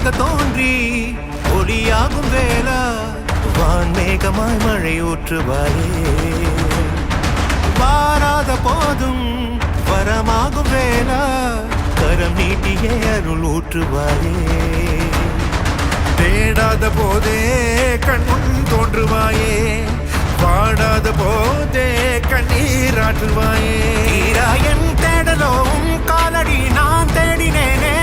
ஒளியாக தோன்றி ஒளியாகும் வேளா வான்மேகமாய் மழை ஊற்றுவாயே வாராத போதும் வரமாகும் வேளா கரம் நீட்டியே அருள் ஊற்றுவாயே தேடாத போதே கண்முன் தோன்றுவாயே பாடாத போதே கண்ணீராற்றுவாயே என் தேடலும் காலடி நான் தேடினேனே